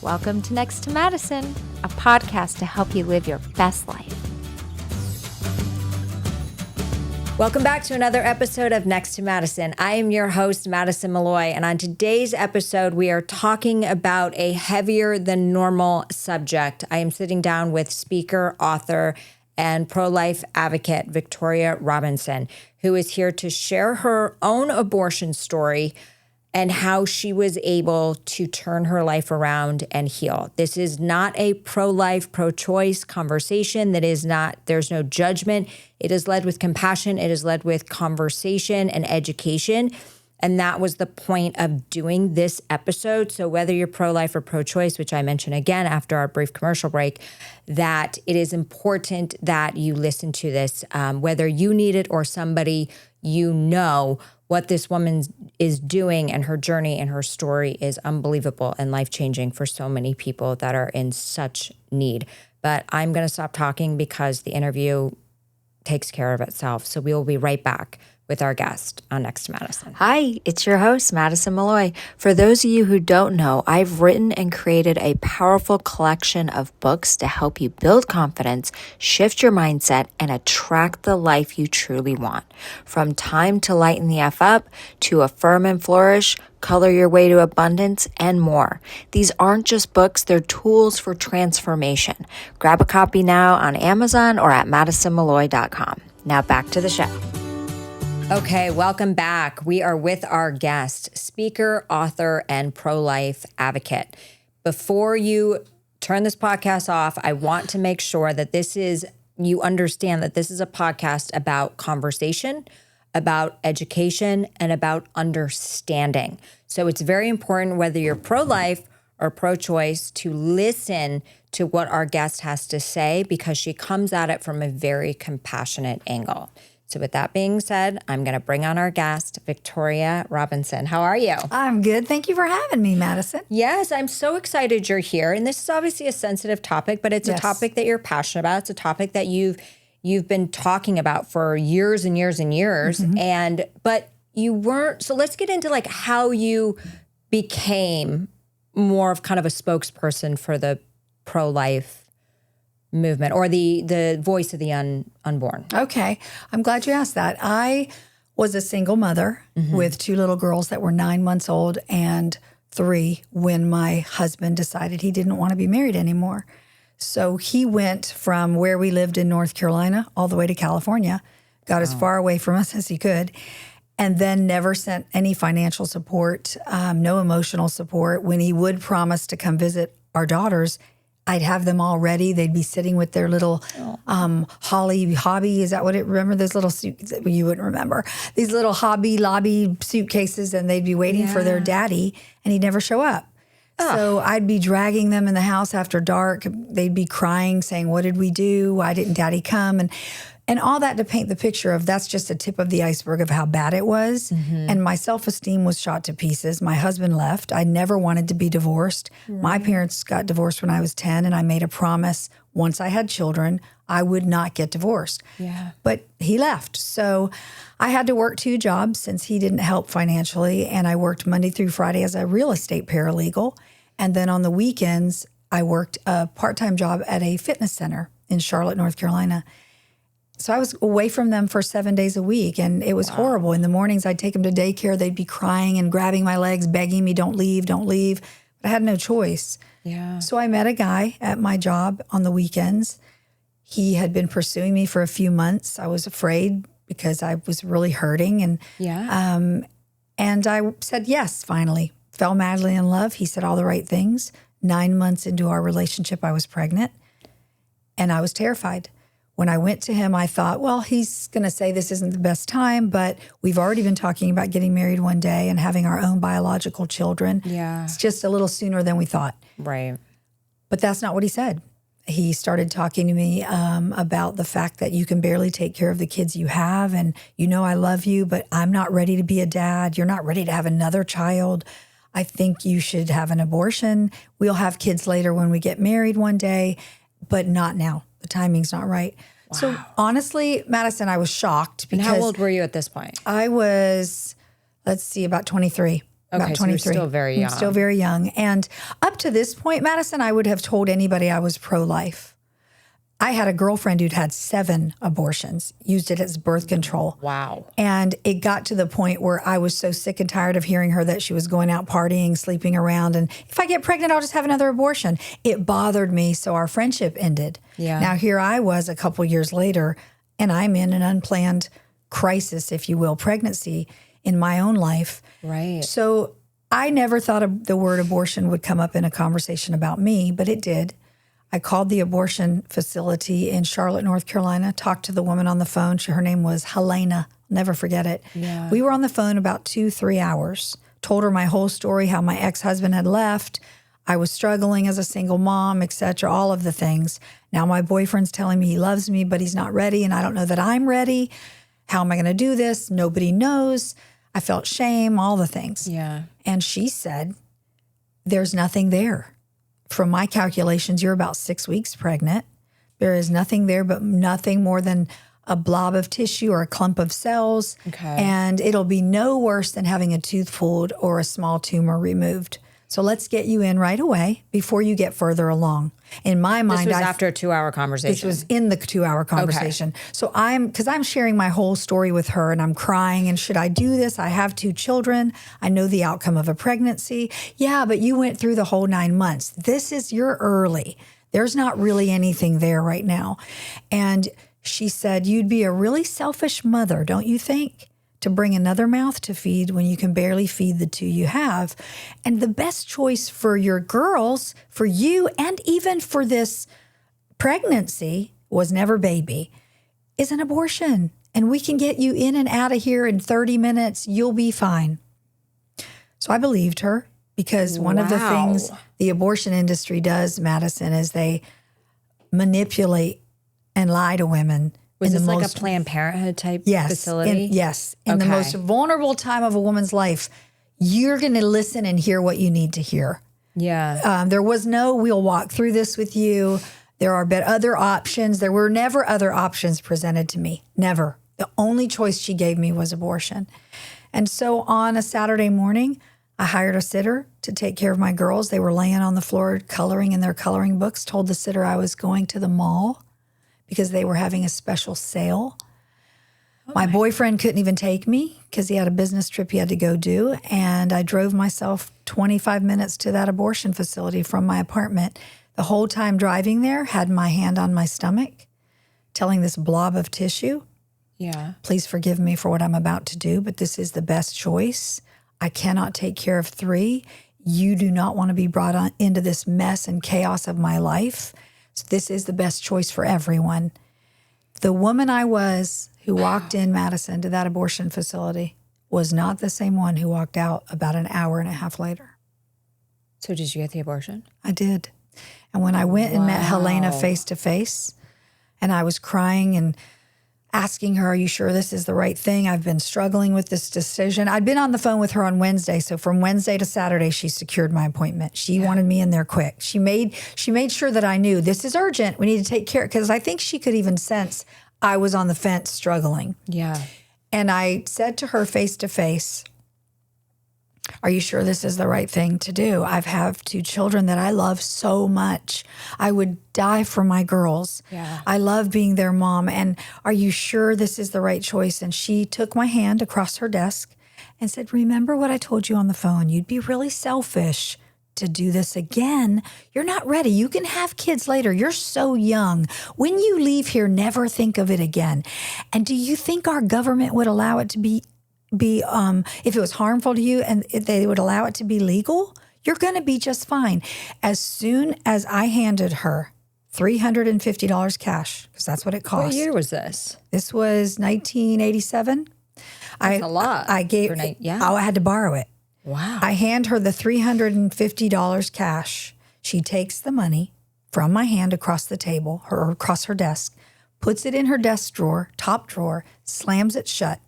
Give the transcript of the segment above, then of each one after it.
Welcome to Next to Madison, a podcast to help you live your best life. Welcome back to another episode of Next to Madison. I am your host, Madison Malloy, and on today's episode, we are talking about a heavier than normal subject. I am sitting down with speaker, author, and pro-life advocate Victoria Robinson, who is here to share her own abortion story and how she was able to turn her life around and heal. This is not a pro-life, pro-choice conversation. There's no judgment. It is led with compassion. It is led with conversation and education. And that was the point of doing this episode. So whether you're pro-life or pro-choice, which I mentioned again after our brief commercial break, that it is important that you listen to this, whether you need it or somebody you know. What this woman is doing and her journey and her story is unbelievable and life-changing for so many people that are in such need. But I'm going to stop talking because the interview takes care of itself. So we will be right back with our guest on Next to Madison. Hi, it's your host, Madison Malloy. For those of you who don't know, I've written and created a powerful collection of books to help you build confidence, shift your mindset, and attract the life you truly want. From Time to Lighten the F Up, to Affirm and Flourish, Color Your Way to Abundance, and more. These aren't just books, they're tools for transformation. Grab a copy now on Amazon or at madisonmalloy.com. Now back to the show. Okay, welcome back. We are with our guest, speaker, author, and pro-life advocate. Before you turn this podcast off, I want to make sure that you understand that this is a podcast about conversation, about education, and about understanding. So it's very important, whether you're pro-life or pro-choice, to listen to what our guest has to say because she comes at it from a very compassionate angle. So with that being said, I'm going to bring on our guest, Victoria Robinson. How are you? I'm good. Thank you for having me, Madison. Yes, I'm so excited you're here. And this is obviously a sensitive topic, but it's a topic that you're passionate about. It's a topic that you've been talking about for years and years and years. Mm-hmm. But you weren't. So let's get into like how you became more of kind of a spokesperson for the pro-life movement or the voice of the unborn. Okay. I'm glad you asked that. I was a single mother with two little girls that were 9 months old and 3 when my husband decided he didn't want to be married anymore. So he went from where we lived in North Carolina all the way to California, got as far away from us as he could, and then never sent any financial support, no emotional support. When he would promise to come visit our daughters, I'd have them all ready. They'd be sitting with their little hobby. Is that what it? Remember those little suits? You wouldn't remember. These little Hobby Lobby suitcases, and they'd be waiting for their daddy, and he'd never show up. So I'd be dragging them in the house after dark. They'd be crying, saying, "What did we do? Why didn't Daddy come?" And all that to paint the picture of that's just a tip of the iceberg of how bad it was. Mm-hmm. And my self-esteem was shot to pieces. My husband left. I never wanted to be divorced. Right. My parents got divorced when I was 10, and I made a promise once I had children, I would not get divorced. Yeah. But he left. So I had to work 2 jobs since he didn't help financially. And I worked Monday through Friday as a real estate paralegal. And then on the weekends, I worked a part-time job at a fitness center in Charlotte, North Carolina. So I was away from them for 7 days a week, and it was horrible. In the mornings, I'd take them to daycare. They'd be crying and grabbing my legs, begging me, don't leave, don't leave. But I had no choice. Yeah. So I met a guy at my job on the weekends. He had been pursuing me for a few months. I was afraid because I was really hurting. And I said yes, finally. Fell madly in love. He said all the right things. 9 months into our relationship, I was pregnant, and I was terrified. When I went to him, I thought, well, he's going to say this isn't the best time, but we've already been talking about getting married one day and having our own biological children. Yeah. It's just a little sooner than we thought. Right. But that's not what he said. He started talking to me about the fact that you can barely take care of the kids you have, and you know I love you, but I'm not ready to be a dad. You're not ready to have another child. I think you should have an abortion. We'll have kids later when we get married one day, but not now. The timing's not right. Wow. So honestly, Madison, I was shocked. And how old were you at this point? I was, about 23. Okay, about so you're 23. still very young. I'm still very young. And up to this point, Madison, I would have told anybody I was pro-life. I had a girlfriend who'd had 7 abortions, used it as birth control. Wow. And it got to the point where I was so sick and tired of hearing her that she was going out partying, sleeping around. And if I get pregnant, I'll just have another abortion. It bothered me. So our friendship ended. Yeah. Now here I was a couple years later, and I'm in an unplanned crisis, if you will, pregnancy in my own life. Right. So I never thought the word abortion would come up in a conversation about me, but it did. I called the abortion facility in Charlotte, North Carolina, talked to the woman on the phone. Her name was Helena. Never forget it. Yeah. We were on the phone about 2-3 hours, told her my whole story, how my ex-husband had left. I was struggling as a single mom, et cetera, all of the things. Now my boyfriend's telling me he loves me, but he's not ready, and I don't know that I'm ready. How am I going to do this? Nobody knows. I felt shame, all the things. Yeah. And she said, there's nothing there. From my calculations, you're about 6 weeks pregnant. There is nothing there, but nothing more than a blob of tissue or a clump of cells. Okay. And it'll be no worse than having a tooth pulled or a small tumor removed. So let's get you in right away before you get further along. In my mind, This was after a 2-hour conversation. this was in the 2-hour conversation. So because I'm sharing my whole story with her and I'm crying, and should I do this? I have 2 children. I know the outcome of a pregnancy. Yeah, but you went through the whole 9 months. You're early. There's not really anything there right now. And she said, you'd be a really selfish mother, don't you think? To bring another mouth to feed when you can barely feed the 2 you have. And the best choice for your girls, for you, and even for this pregnancy, was never baby, is an abortion. And we can get you in and out of here in 30 minutes. You'll be fine. So I believed her, because one of the things the abortion industry does, Madison, is they manipulate and lie to women. Was this like a Planned Parenthood type facility? In the most vulnerable time of a woman's life, you're going to listen and hear what you need to hear. Yeah. There was no, we'll walk through this with you. There are other options. There were never other options presented to me. Never. The only choice she gave me was abortion. And so on a Saturday morning, I hired a sitter to take care of my girls. They were laying on the floor coloring in their coloring books, told the sitter I was going to the mall because they were having a special sale. My boyfriend couldn't even take me because he had a business trip he had to go do. And I drove myself 25 minutes to that abortion facility from my apartment. The whole time driving there, had my hand on my stomach, telling this blob of tissue, please forgive me for what I'm about to do, but this is the best choice. I cannot take care of 3. You do not want to be brought on into this mess and chaos of my life. So this is the best choice for everyone. The woman I was who walked in, Madison, to that abortion facility was not the same one who walked out about an hour and a half later. So did you get the abortion? I did. And when I went and met Helena face to face, and I was crying and asking her, are you sure this is the right thing? I've been struggling with this decision. I'd been on the phone with her on Wednesday. So from Wednesday to Saturday, she secured my appointment. She wanted me in there quick. She made sure that I knew this is urgent. We need to take care. Because I think she could even sense I was on the fence struggling. Yeah. And I said to her face to face, are you sure this is the right thing to do? I have 2 children that I love so much. I would die for my girls. Yeah. I love being their mom. And are you sure this is the right choice? And she took my hand across her desk and said, remember what I told you on the phone? You'd be really selfish to do this again. You're not ready. You can have kids later. You're so young. When you leave here, never think of it again. And do you think our government would allow it to be if it was harmful to you and they would allow it to be legal? You're going to be just fine. As soon as I handed her $350 cash, because that's what it cost. What year was this? This was 1987. That's a lot. I gave. I had to borrow it. Wow. I hand her the $350 cash. She takes the money from my hand across the table, or across her desk, puts it in her desk drawer, top drawer, slams it shut.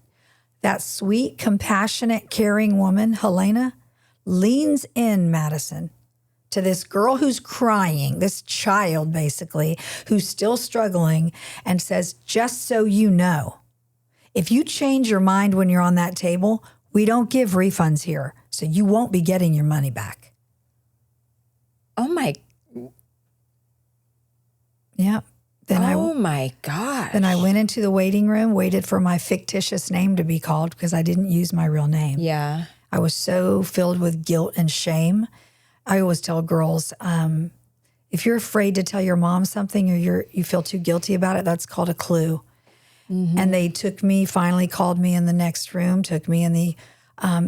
That sweet, compassionate, caring woman, Helena, leans in, Madison, to this girl who's crying, this child basically, who's still struggling, and says, just so you know, if you change your mind when you're on that table, we don't give refunds here. So you won't be getting your money back. Oh my. Yeah. My gosh. Then I went into the waiting room, waited for my fictitious name to be called because I didn't use my real name. Yeah. I was so filled with guilt and shame. I always tell girls, if you're afraid to tell your mom something or you feel too guilty about it, that's called a clue. Mm-hmm. And they finally called me in the next room, took me in the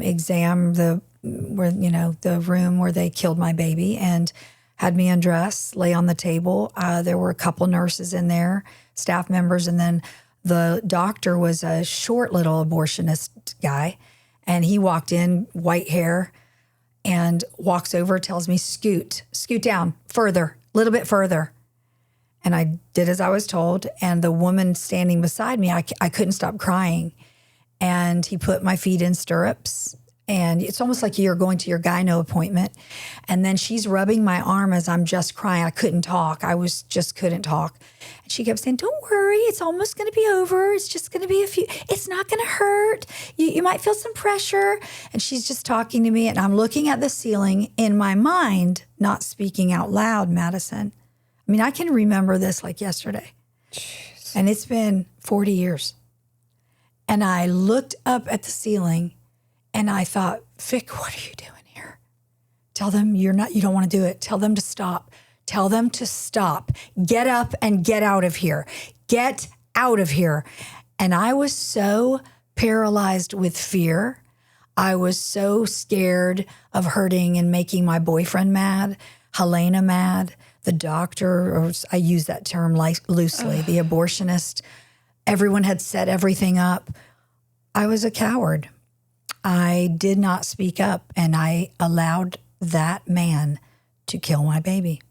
exam, the room where they killed my baby, and had me undress, lay on the table. There were a couple nurses in there, staff members, and then the doctor was a short little abortionist guy. And he walked in, white hair, and walks over, tells me, scoot down further, a little bit further. And I did as I was told. And the woman standing beside me, I couldn't stop crying. And he put my feet in stirrups. And it's almost like you're going to your gyno appointment. And then she's rubbing my arm as I'm just crying. I couldn't talk. Just couldn't talk. And she kept saying, don't worry, it's almost going to be over. It's just going to be it's not going to hurt. You might feel some pressure. And she's just talking to me. And I'm looking at the ceiling in my mind, not speaking out loud, Madison. I mean, I can remember this like yesterday. Jeez. And it's been 40 years. And I looked up at the ceiling and I thought, Vic, what are you doing here? Tell them you don't want to do it. Tell them to stop. Tell them to stop. Get up and get out of here. Get out of here. And I was so paralyzed with fear. I was so scared of hurting and making my boyfriend mad, Helena mad, the doctor, or I use that term loosely, the abortionist. Everyone had set everything up. I was a coward. I did not speak up, and I allowed that man to kill my baby.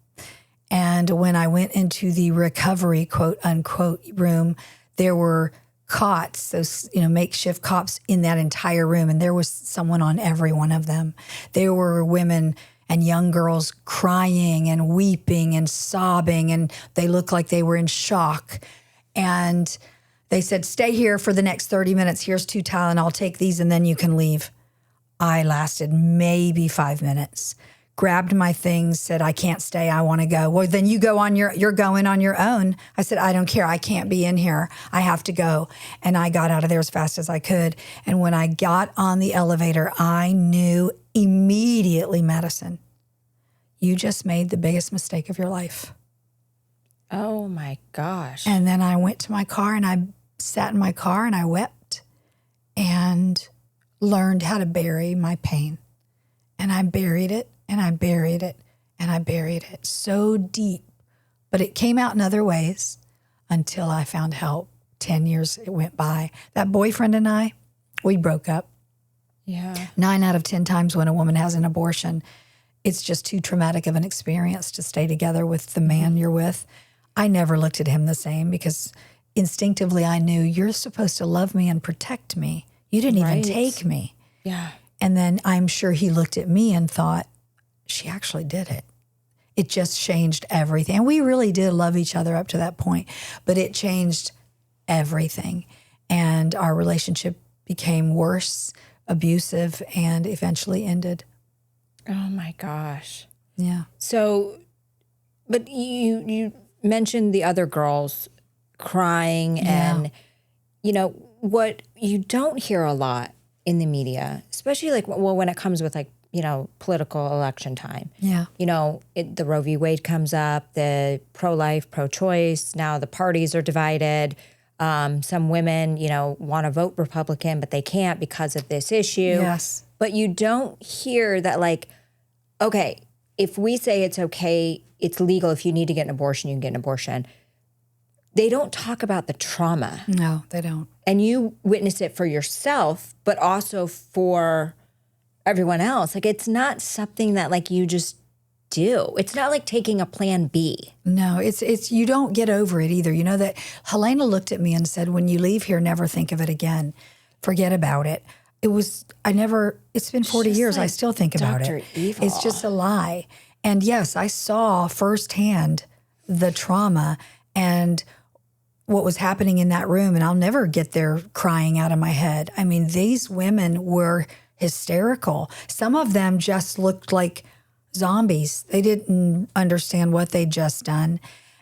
And when I went into the recovery, quote unquote, room, there were cots, those makeshift cots in that entire room, and there was someone on every one of them. There were women and young girls crying and weeping and sobbing, and they looked like they were in shock. And they said, stay here for the next 30 minutes. Here's 2 Tylenol. Take these and then you can leave. I lasted maybe 5 minutes, grabbed my things, said, I can't stay. I want to go. Well, then you're going on your own. I said, I don't care. I can't be in here. I have to go. And I got out of there as fast as I could. And when I got on the elevator, I knew immediately, Madison, you just made the biggest mistake of your life. Oh my gosh. And then I went to my car and I sat in my car and I wept and learned how to bury my pain. And I buried it and I buried it and I buried it so deep. But it came out in other ways until I found help. 10 years it went by. That boyfriend and I, we broke up. Yeah. 9 out of 10 times when a woman has an abortion, it's just too traumatic of an experience to stay together with the man you're with. I never looked at him the same because instinctively I knew you're supposed to love me and protect me. You didn't even take me. Yeah. And then I'm sure he looked at me and thought, she actually did it. It just changed everything. And we really did love each other up to that point, but it changed everything. And our relationship became worse, abusive, and eventually ended. Oh my gosh. Yeah. So, but you mentioned the other girls crying and, what you don't hear a lot in the media, especially when it comes with political election time. Yeah. The Roe v. Wade comes up, the pro-life, pro-choice. Now the parties are divided. Some women, want to vote Republican, but they can't because of this issue. Yes. But you don't hear that okay, if we say it's okay, it's legal, if you need to get an abortion, you can get an abortion. They don't talk about the trauma. No, they don't. And you witness it for yourself, but also for everyone else. It's not something that you just do. It's not like taking a plan B. No, it's you don't get over it either. You know that Helena looked at me and said, when you leave here, never think of it again. Forget about it. It's been 40 years. I still think about Dr. it. Evil. It's just a lie. And yes, I saw firsthand the trauma and what was happening in that room. And I'll never get there crying out of my head. I mean, these women were hysterical. Some of them just looked like zombies. They didn't understand what they'd just done.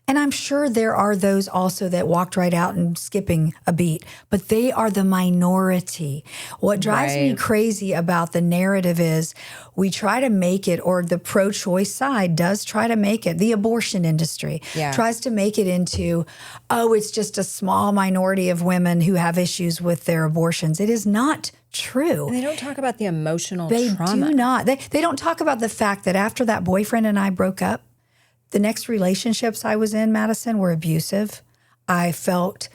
And I'm sure there are those also that walked right out and skipping a beat, but they are the minority. What drives me crazy about the narrative is we try to make it, or the pro-choice side does try to make it, the abortion industry tries to make it into, oh, it's just a small minority of women who have issues with their abortions. It is not true. And they don't talk about the emotional They trauma. do not. They don't talk about the fact that after that boyfriend and I broke up, the next relationships I was in, Madison, were abusive. I felt,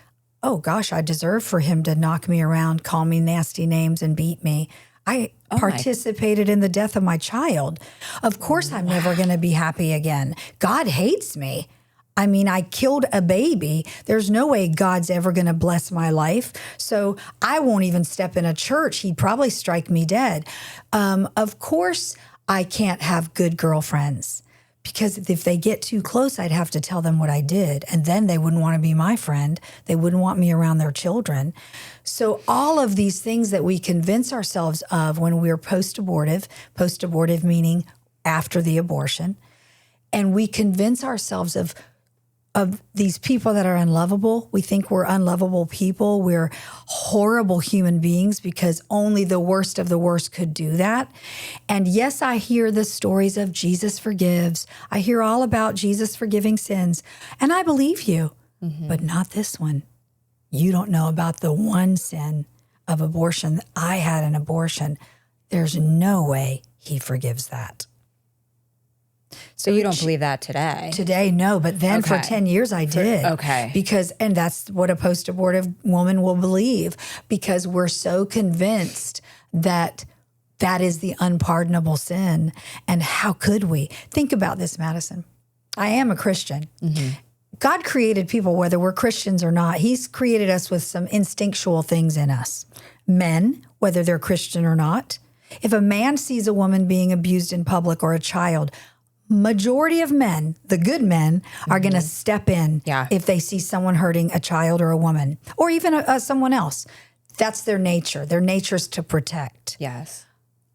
oh gosh, I deserve for him to knock me around, call me nasty names, and beat me. I participated in the death of my child. Of course, I'm never going to be happy again. God hates me. I mean, I killed a baby. There's no way God's ever going to bless my life. So I won't even step in a church. He'd probably strike me dead. Of course, I can't have good girlfriends. Because if they get too close, I'd have to tell them what I did. And then they wouldn't want to be my friend. They wouldn't want me around their children. So all of these things that we convince ourselves of when we're post-abortive meaning after the abortion, and we convince ourselves of these people that are unlovable. We think we're unlovable people. We're horrible human beings because only the worst of the worst could do that. And yes, I hear the stories of Jesus forgives. I hear all about Jesus forgiving sins. And I believe you, but not this one. You don't know about the one sin of abortion. I had an abortion. There's no way he forgives that. So you don't believe that today? Today, no. But then for 10 years, I did. Because, and that's what a post-abortive woman will believe, because we're so convinced that that is the unpardonable sin. And how could we? Think about this, Madison. I am a Christian. God created people, whether we're Christians or not. He's created us with some instinctual things in us. Men, whether they're Christian or not. If a man sees a woman being abused in public, or a child, majority of men, the good men, are going to step in if they see someone hurting a child or a woman, or even someone else. That's their nature. Their nature is to protect. Yes.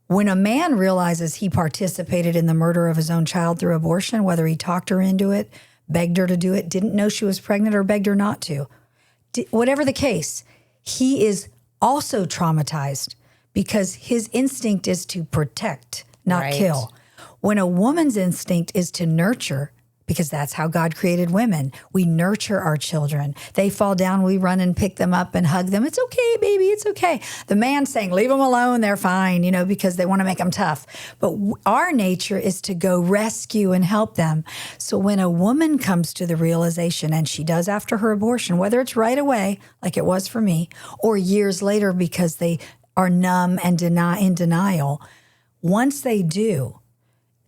When a man realizes he participated in the murder of his own child through abortion, whether he talked her into it, begged her to do it, didn't know she was pregnant, or begged her not to, whatever the case, he is also traumatized because his instinct is to protect, not kill. When a woman's instinct is to nurture, because that's how God created women. We nurture our children. They fall down, we run and pick them up and hug them. It's okay, baby, it's okay. The man saying, leave them alone, they're fine, because they want to make them tough. But our nature is to go rescue and help them. So when a woman comes to the realization, and she does after her abortion, whether it's right away, like it was for me, or years later because they are numb and in denial, once they do,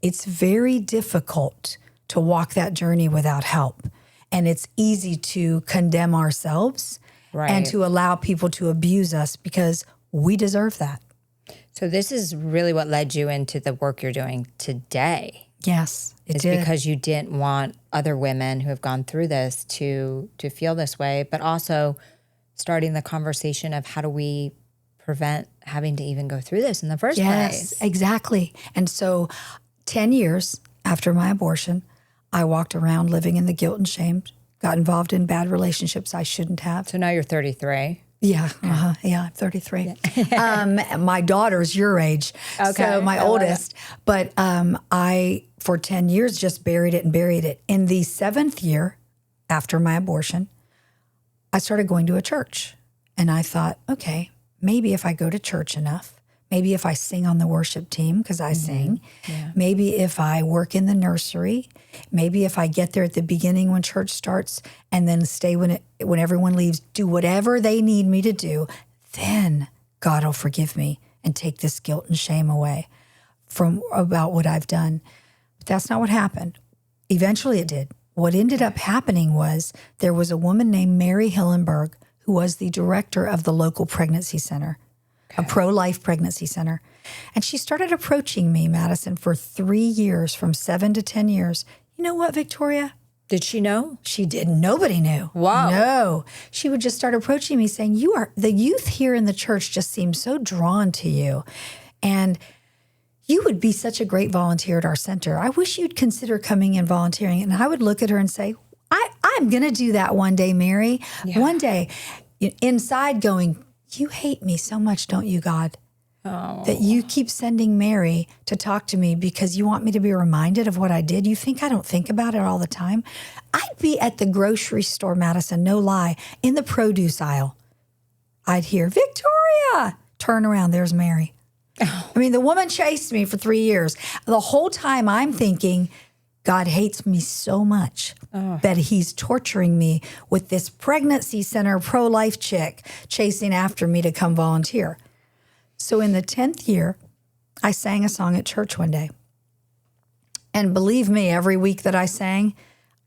it's very difficult to walk that journey without help. And it's easy to condemn ourselves and to allow people to abuse us because we deserve that. So this is really what led you into the work you're doing today. Yes, it is did. Because you didn't want other women who have gone through this to feel this way, but also starting the conversation of how do we prevent having to even go through this in the first place. Yes, exactly. And so 10 years after my abortion, I walked around living in the guilt and shame, got involved in bad relationships I shouldn't have. So now you're 33. Yeah, I'm 33. My daughter's your age, so my oldest. But I, for 10 years, just buried it. In the 7th year after my abortion, I started going to a church. And I thought, okay, maybe if I go to church enough, maybe if I sing on the worship team, because I sing, maybe if I work in the nursery, maybe if I get there at the beginning when church starts and then stay when everyone leaves, do whatever they need me to do, then God will forgive me and take this guilt and shame away from about what I've done. But that's not what happened. Eventually it did. What ended up happening was there was a woman named Mary Hillenberg who was the director of the local pregnancy center. A pro-life pregnancy center. And she started approaching me, Madison, for 3 years, from 7 to 10 years. You know what, Victoria? Did she know? She didn't. Nobody knew. Wow. No. She would just start approaching me saying, the youth here in the church just seem so drawn to you. And you would be such a great volunteer at our center. I wish you'd consider coming and volunteering. And I would look at her and say, I'm going to do that one day, Mary. Yeah. One day. Inside going, you hate me so much, don't you, God? Oh. That you keep sending Mary to talk to me because you want me to be reminded of what I did. You think I don't think about it all the time? I'd be at the grocery store, Madison, no lie, in the produce aisle. I'd hear, Victoria! Turn around, there's Mary. Oh. I mean, the woman chased me for 3 years. The whole time I'm thinking, God hates me so much that he's torturing me with this pregnancy center pro-life chick chasing after me to come volunteer. So in the 10th year, I sang a song at church one day. And believe me, every week that I sang,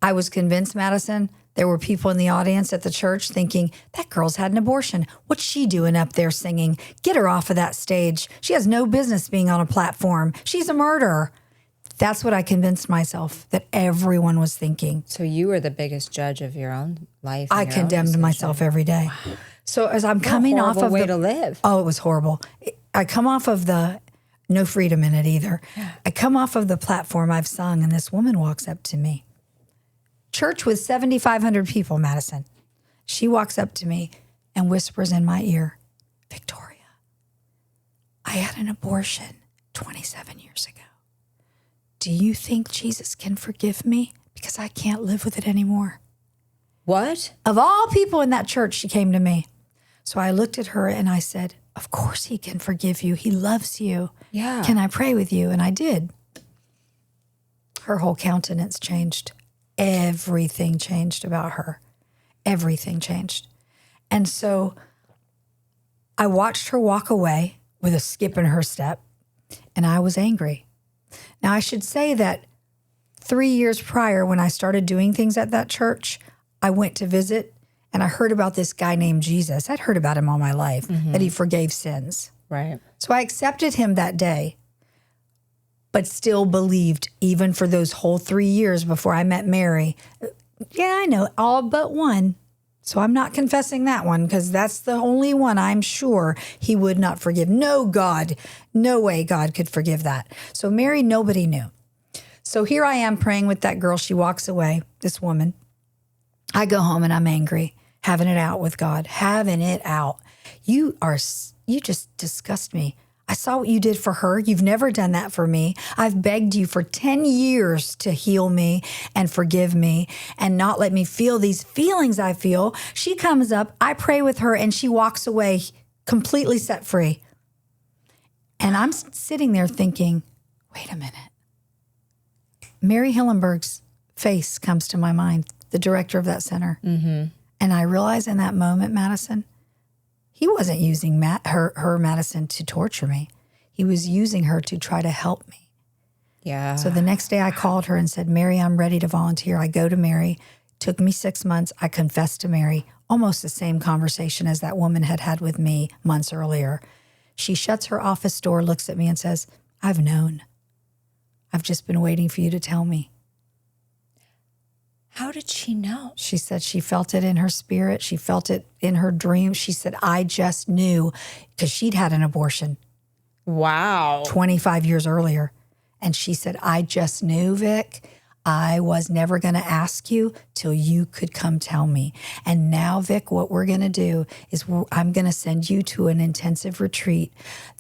I was convinced, Madison, there were people in the audience at the church thinking, that girl's had an abortion. What's she doing up there singing? Get her off of that stage. She has no business being on a platform. She's a murderer. That's what I convinced myself that everyone was thinking. So you were the biggest judge of your own life. I condemned myself every day. Wow. So as I'm coming off of way to live. Oh, it was horrible. I come off of the no freedom in it either. Yeah. I come off of the platform I've sung, and this woman walks up to me. Church with 7,500 people, Madison. She walks up to me and whispers in my ear, Victoria, I had an abortion 27 years ago. Do you think Jesus can forgive me? Because I can't live with it anymore. What? Of all people in that church, she came to me. So I looked at her and I said, of course he can forgive you. He loves you. Yeah. Can I pray with you? And I did. Her whole countenance changed. Everything changed about her. Everything changed. And so I watched her walk away with a skip in her step, and I was angry. Now, I should say that 3 years prior, when I started doing things at that church, I went to visit, and I heard about this guy named Jesus. I'd heard about him all my life, that he forgave sins. Right. So I accepted him that day, but still believed, even for those whole 3 years before I met Mary. Yeah, I know, all but one. So I'm not confessing that one because that's the only one I'm sure he would not forgive. No way God could forgive that. So Mary, nobody knew. So here I am praying with that girl. She walks away, this woman. I go home and I'm angry, having it out with God, having it out. You just disgust me. I saw what you did for her. You've never done that for me. I've begged you for 10 years to heal me and forgive me and not let me feel these feelings I feel. She comes up, I pray with her, and she walks away completely set free. And I'm sitting there thinking, wait a minute. Mary Hillenberg's face comes to my mind, the director of that center. Mm-hmm. And I realize in that moment, Madison, he wasn't using her Madison to torture me. He was using her to try to help me. Yeah. So the next day I called her and said, Mary, I'm ready to volunteer. I go to Mary. Took me 6 months. I confessed to Mary. Almost the same conversation as that woman had had with me months earlier. She shuts her office door, looks at me and says, I've known. I've just been waiting for you to tell me. How did she know? She said she felt it in her spirit. She felt it in her dream. She said, I just knew, because she'd had an abortion. Wow. 25 years earlier. And she said, I just knew, Vic. I was never going to ask you till you could come tell me. And now, Vic, what we're going to do is I'm going to send you to an intensive retreat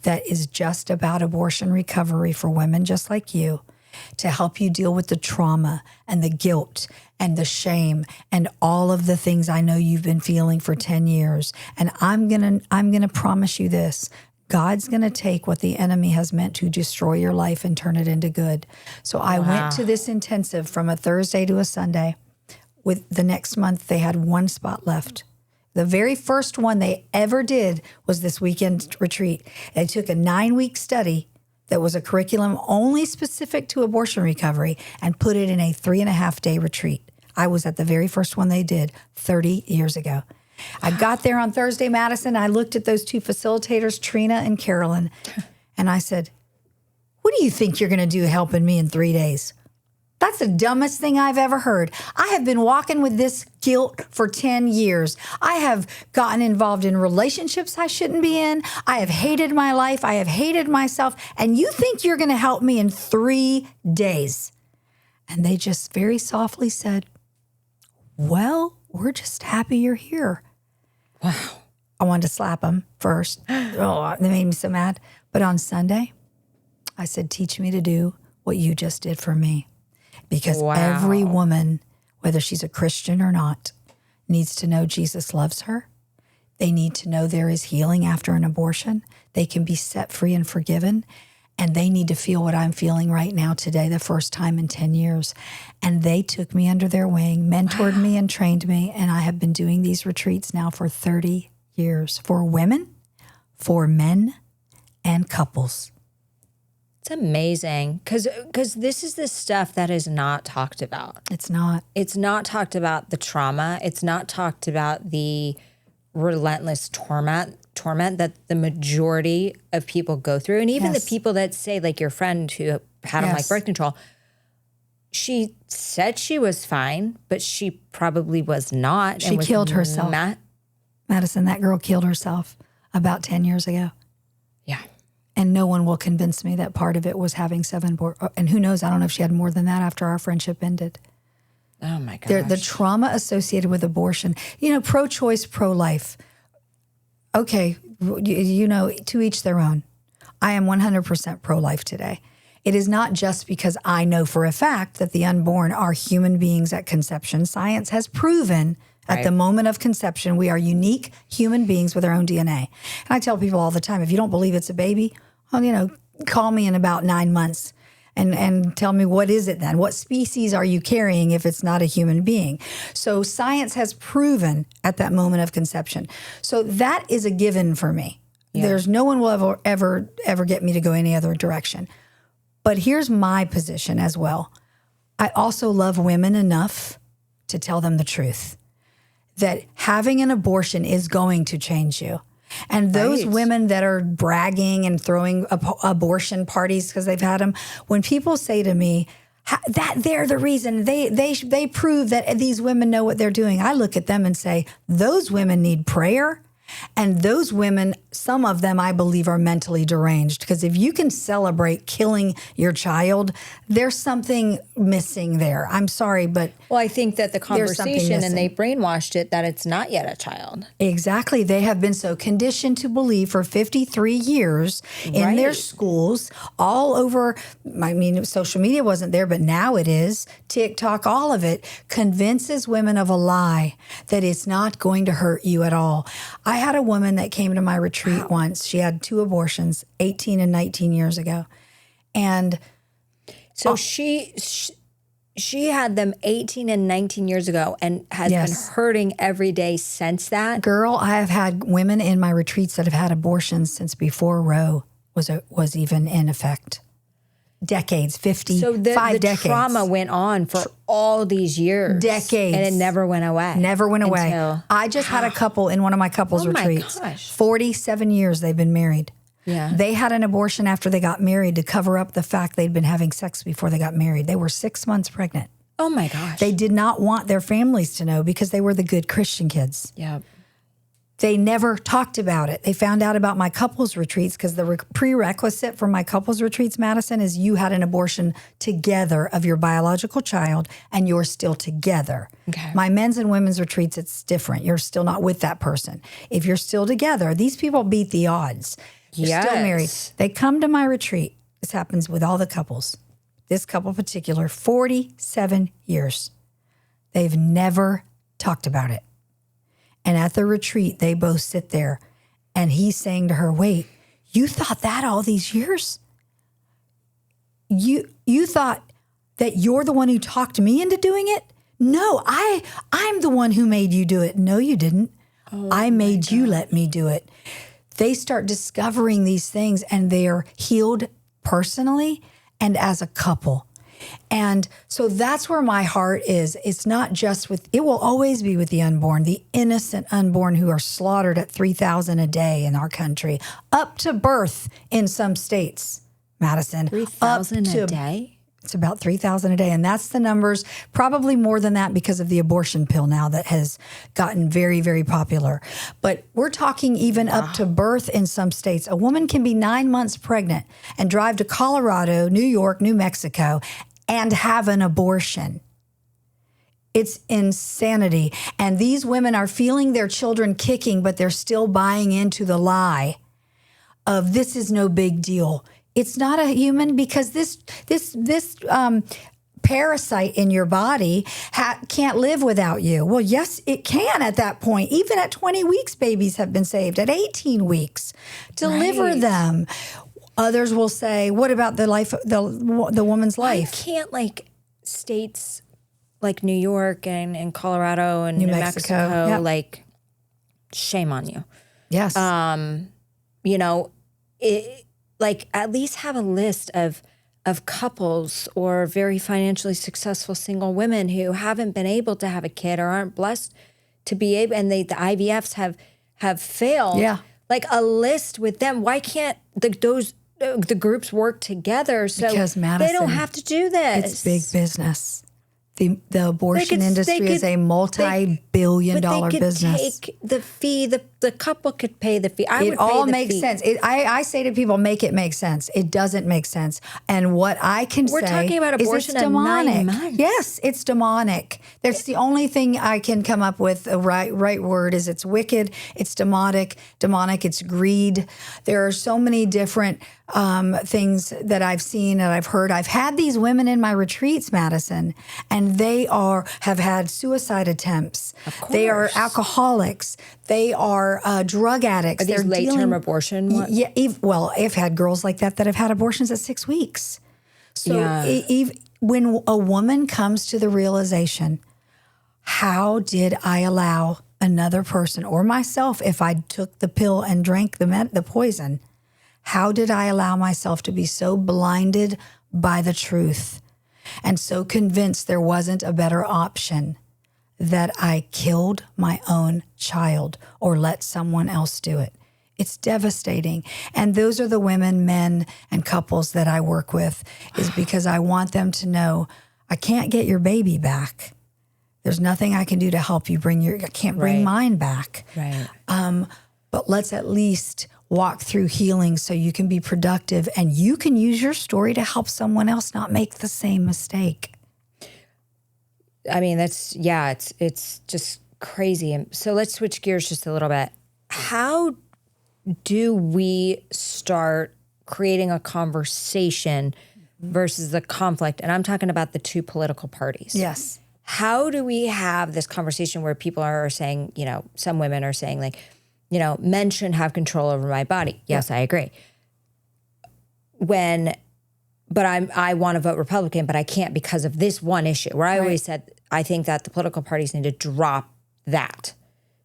that is just about abortion recovery for women just like you, to help you deal with the trauma and the guilt and the shame and all of the things I know you've been feeling for 10 years. And I'm going to promise you this. God's going to take what the enemy has meant to destroy your life and turn it into good. So I went to this intensive from a Thursday to a Sunday. With the next month, they had one spot left. The very first one they ever did was this weekend retreat. They took a 9-week study that was a curriculum only specific to abortion recovery and put it in a 3.5-day retreat. I was at the very first one they did 30 years ago. I got there on Thursday, Madison. I looked at those two facilitators, Trina and Carolyn, and I said, what do you think you're going to do helping me in 3 days? That's the dumbest thing I've ever heard. I have been walking with this guilt for 10 years. I have gotten involved in relationships I shouldn't be in. I have hated my life. I have hated myself. And you think you're going to help me in 3 days? And they just very softly said, well, we're just happy you're here. Wow. I wanted to slap them first. Oh, they made me so mad. But on Sunday, I said, teach me to do what you just did for me. Because every woman, whether she's a Christian or not, needs to know Jesus loves her. They need to know there is healing after an abortion. They can be set free and forgiven. And they need to feel what I'm feeling right now today, the first time in 10 years. And they took me under their wing, mentored me and trained me. And I have been doing these retreats now for 30 years for women, for men, and couples. It's amazing because this is the stuff that is not talked about. It's not. It's not talked about the trauma. It's not talked about the relentless torment that the majority of people go through. And even the people that say, like your friend who had on like birth control, she said she was fine, but she probably was not. She killed herself. Madison, that girl killed herself about 10 years ago. Yeah. And no one will convince me that part of it was having 7 and who knows, I don't know if she had more than that after our friendship ended. Oh my gosh. The trauma associated with abortion, pro-choice, pro-life. Okay, to each their own. I am 100% pro-life today. It is not just because I know for a fact that the unborn are human beings at conception. Science has proven at the moment of conception, we are unique human beings with our own DNA. And I tell people all the time, if you don't believe it's a baby, well, call me in about 9 months and tell me, what is it then? What species are you carrying if it's not a human being? So science has proven at that moment of conception. So that is a given for me. Yeah. There's no one will ever get me to go any other direction. But here's my position as well. I also love women enough to tell them the truth, that having an abortion is going to change you. And those women that are bragging and throwing abortion parties because they've had them, when people say to me that they're the reason, they prove that these women know what they're doing, I look at them and say, those women need prayer. And those women, some of them, I believe, are mentally deranged. Because if you can celebrate killing your child, there's something missing there. I'm sorry, but well, I think that the conversation, and they brainwashed it, that it's not yet a child. Exactly. They have been so conditioned to believe for 53 years in their schools, all over. I mean, social media wasn't there, but now it is. TikTok, all of it convinces women of a lie that it's not going to hurt you at all. I had a woman that came to my retreat once. She had 2 abortions, 18 and 19 years ago. And so she had them 18 and 19 years ago and has been hurting every day since that. Girl, I have had women in my retreats that have had abortions since before Roe was even in effect. Decades, 55 so decades. The trauma went on for all these years. Decades. And it never went away. Never went away. I just had a couple in one of my couples retreats. My gosh. 47 years they've been married. Yeah. They had an abortion after they got married to cover up the fact they'd been having sex before they got married. They were 6 months pregnant. Oh my gosh. They did not want their families to know because they were the good Christian kids. Yeah. They never talked about it. They found out about my couples retreats because the prerequisite for my couples retreats, Madison, is you had an abortion together of your biological child and you're still together. Okay. My men's and women's retreats, it's different. You're still not with that person. If you're still together, these people beat the odds. You're still married. They come to my retreat. This happens with all the couples. This couple in particular, 47 years. They've never talked about it. And at the retreat, they both sit there and he's saying to her, wait, you thought that all these years? You thought that you're the one who talked me into doing it? No, I'm the one who made you do it. No, you didn't. I made you let me do it. They start discovering these things and they're healed personally and as a couple. And so that's where my heart is. It's not just it will always be with the unborn, the innocent unborn who are slaughtered at 3,000 a day in our country, up to birth in some states, Madison. 3,000 a day? It's about 3,000 a day. And that's the numbers, probably more than that because of the abortion pill now that has gotten very, very popular. But we're talking even up to birth in some states. A woman can be 9 months pregnant and drive to Colorado, New York, New Mexico, and have an abortion. It's insanity. And these women are feeling their children kicking, but they're still buying into the lie of this is no big deal. It's not a human because this parasite in your body can't live without you. Well, yes, it can at that point. Even at 20 weeks, babies have been saved. At 18 weeks, deliver them. Others will say, "What about the life, the woman's life?" Why can't states like New York and Colorado and New Mexico shame on you? Yes. At least have a list of couples or very financially successful single women who haven't been able to have a kid or aren't blessed to be able, and the IVFs have failed. Yeah. Like a list with them. Why can't the groups work together so Because, Madison, they don't have to do this? It's big business. The abortion industry is a multi-billion-dollar business. Take the fee. The couple could pay the fee. It all makes sense. I say to people, make it make sense. It doesn't make sense. And what I can We're say talking about is abortion it's at 9 demonic. months. Yes, it's demonic. That's the only thing I can come up with. The right word is it's wicked. It's demonic. It's greed. There are so many different things that I've seen and I've heard. I've had these women in my retreats, Madison, and they have had suicide attempts. Of course. They are alcoholics. They are drug addicts. Are these late-term abortion? Yeah. I've had girls like that have had abortions at 6 weeks. So when a woman comes to the realization, how did I allow another person or myself, if I took the pill and drank the poison, how did I allow myself to be so blinded by the truth and so convinced there wasn't a better option that I killed my own child or let someone else do it? It's devastating. And those are the women, men, and couples that I work with, is because I want them to know I can't get your baby back. There's nothing I can do to help you I can't bring mine back. Right. But let's at least walk through healing so you can be productive and you can use your story to help someone else not make the same mistake. I mean, it's just crazy. And so let's switch gears just a little bit. How do we start creating a conversation versus the conflict? And I'm talking about the two political parties. Yes. How do we have this conversation where people are saying, some women are saying men shouldn't have control over my body. Yes, I agree. But I want to vote Republican, but I can't because of this one issue where I always said, I think that the political parties need to drop that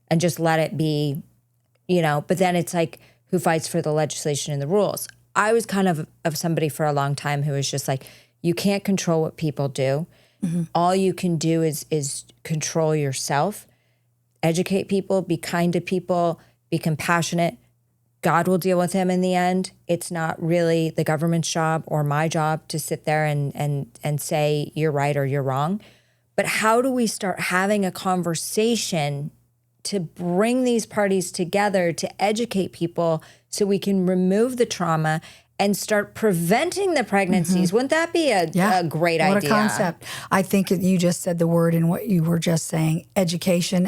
and just let it be, but then it's like, who fights for the legislation and the rules? I was kind of somebody for a long time who was just like, you can't control what people do. Mm-hmm. All you can do is control yourself, educate people, be kind to people, be compassionate. God will deal with him in the end. It's not really the government's job or my job to sit there and say you're right or you're wrong. But how do we start having a conversation to bring these parties together to educate people so we can remove the trauma and start preventing the pregnancies? Mm-hmm. Wouldn't that be a great idea? What a concept. I think you just said the word in what you were just saying. Education.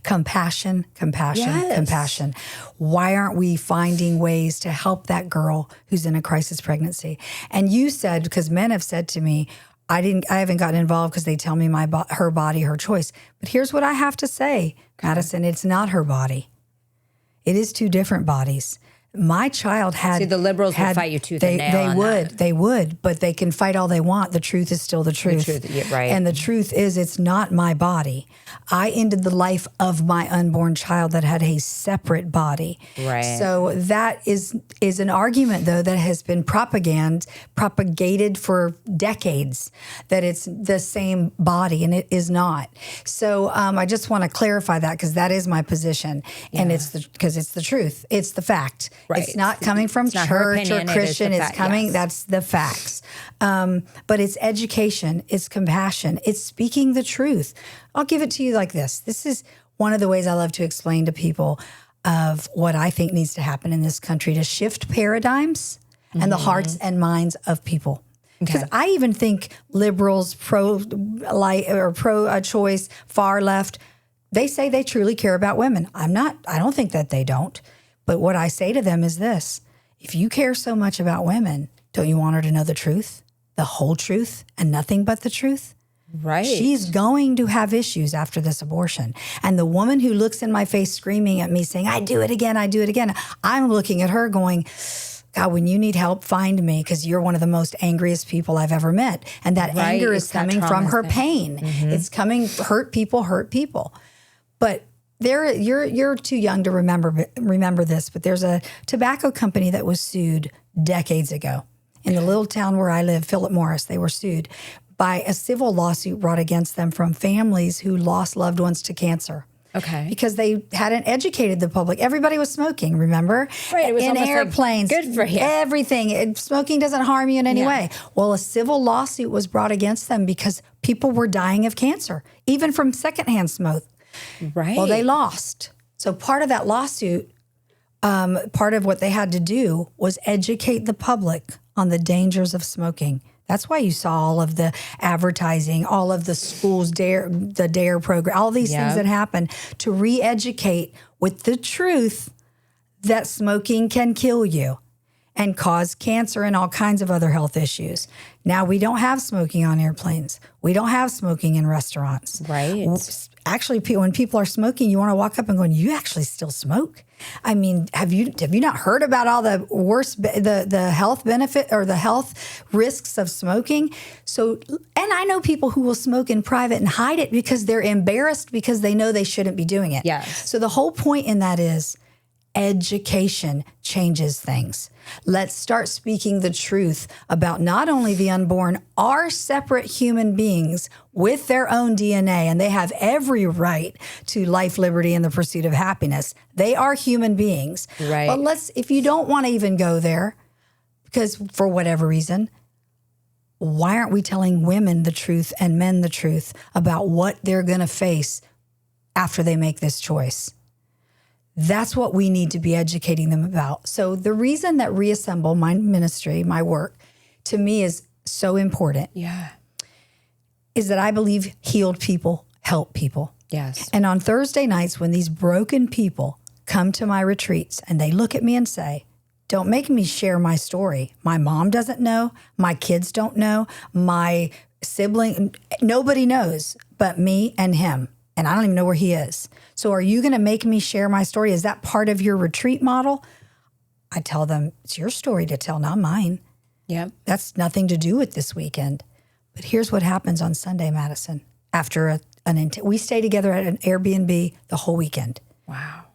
Compassion. Compassion. Why aren't we finding ways to help that girl who's in a crisis pregnancy? And you said, because men have said to me, I haven't gotten involved because they tell me her body, her choice. But here's what I have to say, Madison, it's not her body. It is two different bodies. My child had... See, the liberals would fight you tooth and nail They would, but they can fight all they want. The truth is still the truth. Right. And the truth is it's not my body. I ended the life of my unborn child that had a separate body. Right. So that is an argument, though, that has been propagated for decades, that it's the same body, and it is not. So I just want to clarify that because that is my position. Yeah. And it's because it's the truth. It's the fact. Right. It's not coming from church or Christian. It's coming, that's the facts. But it's education, it's compassion, it's speaking the truth. I'll give it to you like this. This is one of the ways I love to explain to people of what I think needs to happen in this country to shift paradigms and the hearts and minds of people. Because I even think liberals, pro-choice, far left, they say they truly care about women. I don't think that they don't. But what I say to them is this: if you care so much about women, don't you want her to know the truth, the whole truth, and nothing but the truth? Right. She's going to have issues after this abortion. And the woman who looks in my face screaming at me saying, I do it again, I'm looking at her going, God, when you need help, find me, because you're one of the most angriest people I've ever met. And that anger is coming from her pain. It's coming, hurt people. But you're too young to remember this, but there's a tobacco company that was sued decades ago. In the little town where I live, Philip Morris, they were sued by a civil lawsuit brought against them from families who lost loved ones to cancer. Okay. Because they hadn't educated the public. Everybody was smoking, remember? Right. It was in airplanes. Like, good for you. Everything. Smoking doesn't harm you in any way. Well, a civil lawsuit was brought against them because people were dying of cancer, even from secondhand smoke. Right. Well, they lost. So part of that lawsuit, part of what they had to do was educate the public on the dangers of smoking. That's why you saw all of the advertising, all of the schools, the DARE program, all these things that happen to re-educate with the truth that smoking can kill you and cause cancer and all kinds of other health issues. Now, we don't have smoking on airplanes. We don't have smoking in restaurants. Right. Actually, when people are smoking, you want to walk up and go, you actually still smoke? I mean, have you not heard about all the worst, the health benefit or the health risks of smoking? So, and I know people who will smoke in private and hide it because they're embarrassed because they know they shouldn't be doing it. Yes. So the whole point in that is education changes things. Let's start speaking the truth about not only the unborn are separate human beings with their own DNA, and they have every right to life, liberty, and the pursuit of happiness. They are human beings. Right. But if you don't want to even go there, because for whatever reason, why aren't we telling women the truth and men the truth about what they're going to face after they make this choice? That's what we need to be educating them about. So the reason that Reassemble, my ministry, my work, to me is so important is that I believe healed people help people. Yes. And on Thursday nights, when these broken people come to my retreats and they look at me and say, don't make me share my story. My mom doesn't know. My kids don't know. My sibling, nobody knows but me and him. And I don't even know where he is. So are you going to make me share my story? Is that part of your retreat model? I tell them, it's your story to tell, not mine. Yep. That's nothing to do with this weekend. But here's what happens on Sunday, Madison. After we stay together at an Airbnb the whole weekend. Wow.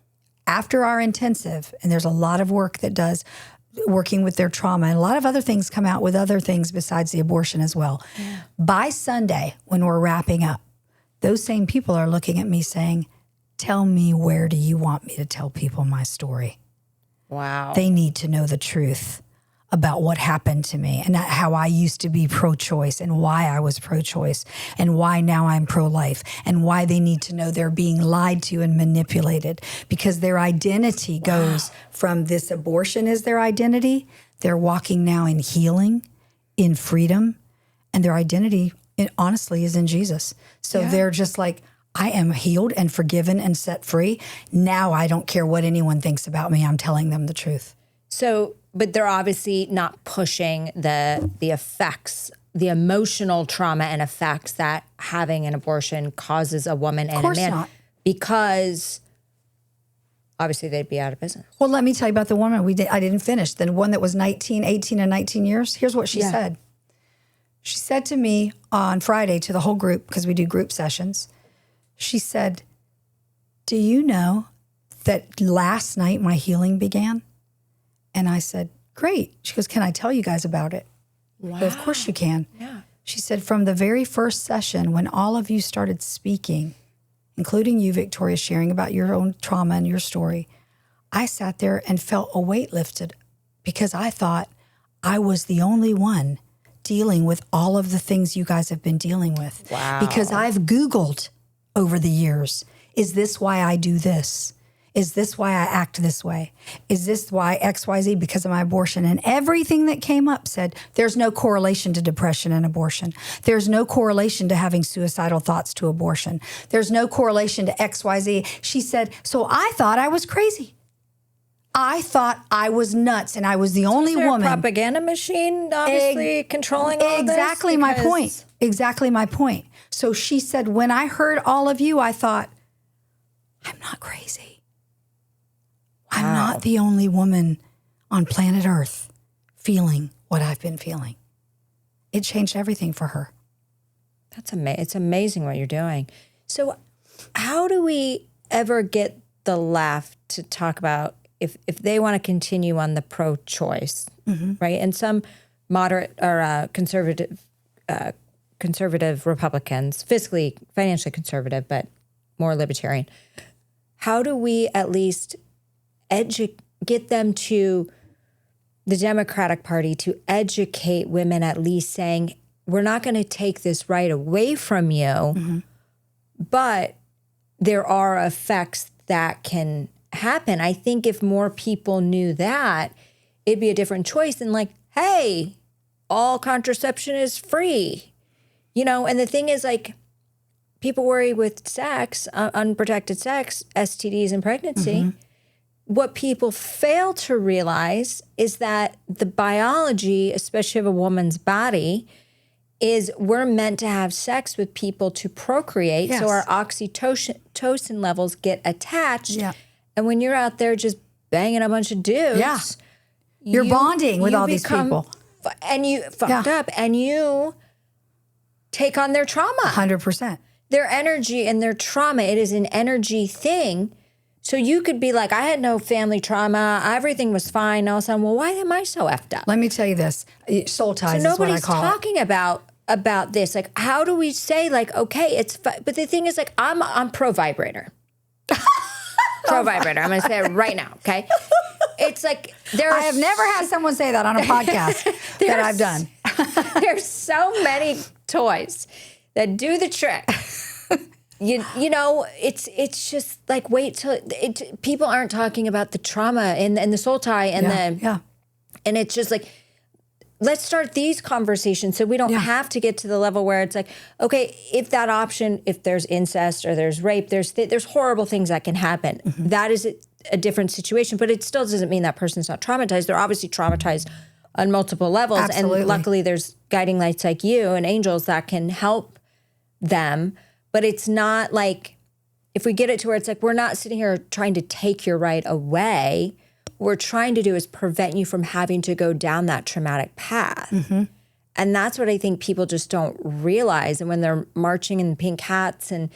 After our intensive, and there's a lot of work that does working with their trauma, and a lot of other things come out with other things besides the abortion as well. Yeah. By Sunday, when we're wrapping up, those same people are looking at me saying, tell me, where do you want me to tell people my story? Wow. They need to know the truth about what happened to me and how I used to be pro-choice and why I was pro-choice and why now I'm pro-life and why they need to know they're being lied to and manipulated because their identity goes from this abortion is their identity. They're walking now in healing, in freedom, and their identity honestly is in Jesus. So they're just like, I am healed and forgiven and set free. Now I don't care what anyone thinks about me. I'm telling them the truth. So, but they're obviously not pushing the effects, the emotional trauma and effects that having an abortion causes a woman and a man. Of course not. Because obviously they'd be out of business. Well, let me tell you about the woman I didn't finish. The one that was 18 and 19 years. Here's what she said. She said to me on Friday to the whole group, because we do group sessions, she said, do you know that last night my healing began? And I said, great. She goes, can I tell you guys about it? Wow. Of course you can. Yeah. She said, from the very first session, when all of you started speaking, including you, Victoria, sharing about your own trauma and your story, I sat there and felt a weight lifted because I thought I was the only one dealing with all of the things you guys have been dealing with. Wow. Because I've Googled over the years, is this why I do this? Is this why I act this way? Is this why XYZ because of my abortion? And everything that came up said there's no correlation to depression and abortion. There's no correlation to having suicidal thoughts to abortion. There's no correlation to XYZ. She said, so I thought I was crazy. I thought I was nuts, and I was the only woman. Propaganda machine, obviously, controlling all exactly this? my point. Exactly my point. So she said, when I heard all of you, I thought, I'm not crazy. I'm not the only woman on planet Earth feeling what I've been feeling. It changed everything for her. It's amazing what you're doing. So how do we ever get the left to talk about if they want to continue on the pro-choice, right? And some moderate or conservative Republicans, financially conservative, but more libertarian, how do we at least get them to the Democratic Party to educate women, at least saying, we're not going to take this right away from you, but there are effects that can happen. I think if more people knew that, it'd be a different choice than like, hey, all contraception is free. And the thing is, like, people worry with sex, unprotected sex, STDs and pregnancy. What people fail to realize is that the biology, especially of a woman's body, is we're meant to have sex with people to procreate. Yes. So our oxytocin levels get attached. Yeah. And when you're out there just banging a bunch of dudes, you're bonding with all these people. And you fucked up, and you take on their trauma. 100%. Their energy and their trauma. It is an energy thing. So you could be like, I had no family trauma. Everything was fine. All of a sudden, well, why am I so effed up? Let me tell you this. Soul ties So is what I nobody's call it. talking about this. Like, how do we say, like, okay, but the thing is, like, I'm pro vibrator. Pro vibrator. I'm going to say it right now, okay? It's like I have never had someone say that on a podcast that I've done. There's so many toys that do the trick. You know, it's just like, wait till people aren't talking about the trauma and the soul tie and and it's just like, let's start these conversations so we don't have to get to the level where it's like, okay, if that option, if there's incest or there's rape, there's horrible things that can happen. That is a different situation, but it still doesn't mean that person's not traumatized. They're obviously traumatized on multiple levels. Absolutely. And luckily there's guiding lights like you and angels that can help them. But it's not like, if we get it to where it's like, we're not sitting here trying to take your right away. What we're trying to do is prevent you from having to go down that traumatic path. And that's what I think people just don't realize. And when they're marching in pink hats and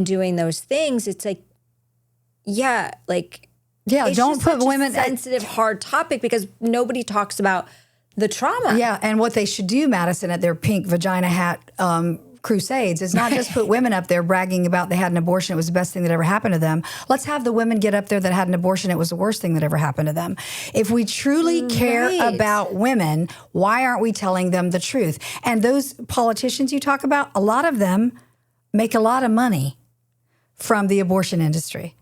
doing those things, it's like, it's don't just put such women a sensitive, hard topic because nobody talks about the trauma. Yeah, and what they should do, Madison, at their pink vagina hat crusades is not just put women up there bragging about they had an abortion, it was the best thing that ever happened to them. Let's have the women get up there that had an abortion, it was the worst thing that ever happened to them. If we truly care about women, why aren't we telling them the truth? And those politicians you talk about, a lot of them make a lot of money from the abortion industry.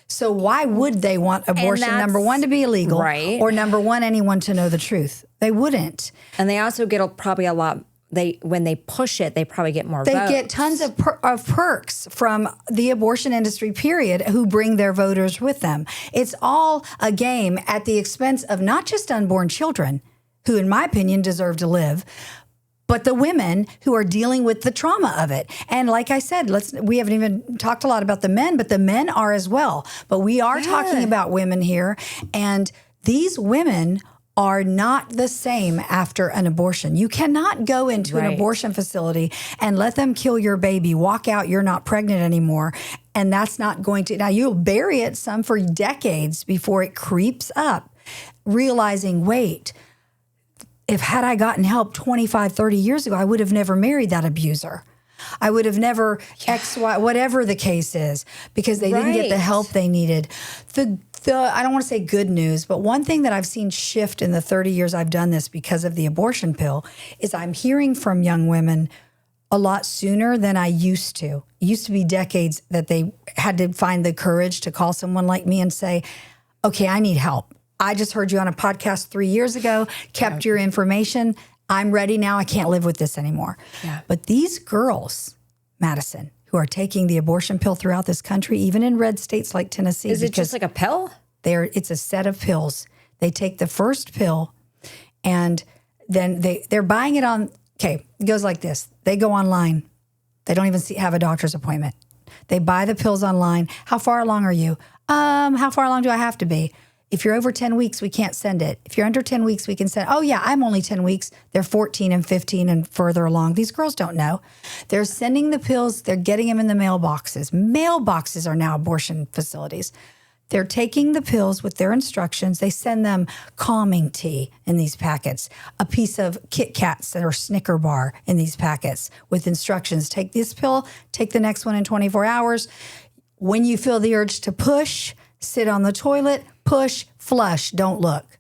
So why would they want abortion, number one, to be illegal, or number one, anyone to know the truth? They wouldn't. And they also get probably a lot. When they push it, they probably get more votes. They get tons of perks from the abortion industry, period, who bring their voters with them. It's all a game at the expense of not just unborn children, who, in my opinion, deserve to live, but the women who are dealing with the trauma of it. And like I said, we haven't even talked a lot about the men, but the men are as well. But we are talking about women here, and these women are not the same after an abortion. You cannot go into an abortion facility and let them kill your baby, walk out, you're not pregnant anymore, and that's not going to, now you'll bury it some for decades before it creeps up, realizing, wait, had I gotten help 25, 30 years ago, I would have never married that abuser. I would have never X, Y, whatever the case is, because they didn't get the help they needed. I don't want to say good news, but one thing that I've seen shift in the 30 years I've done this because of the abortion pill is I'm hearing from young women a lot sooner than I used to. It used to be decades that they had to find the courage to call someone like me and say, okay, I need help. I just heard you on a podcast 3 years ago, kept your information. I'm ready now. I can't live with this anymore. Yeah. But these girls, Madison, who are taking the abortion pill throughout this country, even in red states like Tennessee. Is it just like a pill? It's a set of pills. They take the first pill and then they're buying it on, okay, it goes like this. They go online. They don't even have a doctor's appointment. They buy the pills online. How far along are you? How far along do I have to be? If you're over 10 weeks, we can't send it. If you're under 10 weeks, we can send, oh yeah, I'm only 10 weeks. They're 14 and 15 and further along. These girls don't know. They're sending the pills. They're getting them in the mailboxes. Mailboxes are now abortion facilities. They're taking the pills with their instructions. They send them calming tea in these packets, a piece of Kit Kats or Snicker bar in these packets with instructions. Take this pill, take the next one in 24 hours. When you feel the urge to push, sit on the toilet, push, flush, don't look.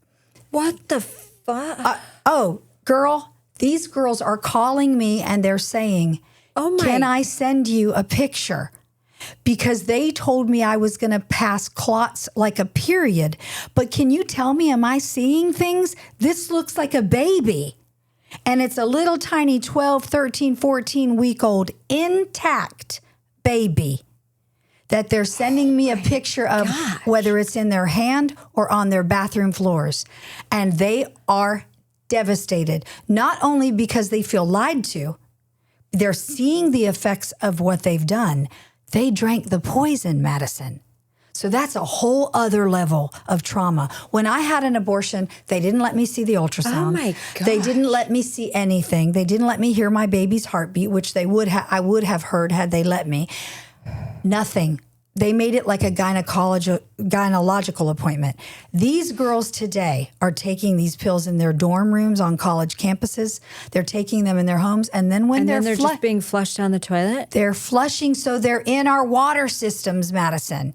What the fuck? Girl, these girls are calling me and they're saying, can I send you a picture? Because they told me I was going to pass clots like a period. But can you tell me, am I seeing things? This looks like a baby. And it's a little tiny 12, 13, 14-week-old intact baby that they're sending me a picture of, whether it's in their hand or on their bathroom floors. And they are devastated, not only because they feel lied to, they're seeing the effects of what they've done. They drank the poison, Madison. So that's a whole other level of trauma. When I had an abortion, they didn't let me see the ultrasound. Oh my God. They didn't let me see anything. They didn't let me hear my baby's heartbeat, which I would have heard had they let me. Nothing. They made it like a gynecological appointment. These girls today are taking these pills in their dorm rooms on college campuses. They're taking them in their homes. And then when they're just being flushed down the toilet? They're flushing so they're in our water systems, Madison.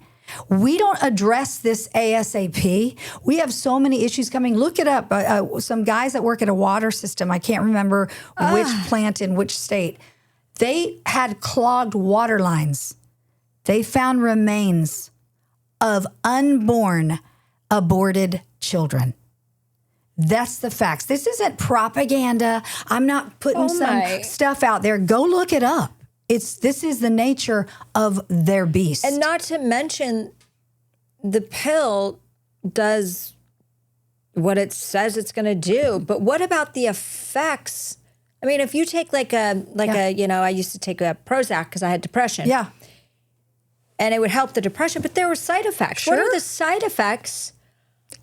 We don't address this ASAP. We have so many issues coming. Look it up. Some guys that work at a water system, I can't remember which plant in which state, they had clogged water lines. They found remains of unborn, aborted children. That's the facts. This isn't propaganda. I'm not putting some stuff out there. Go look it up. This is the nature of their beast. And not to mention, the pill does what it says it's going to do. But what about the effects? I mean, if you take I used to take a Prozac because I had depression. Yeah. And it would help the depression, but there were side effects. Sure. What are the side effects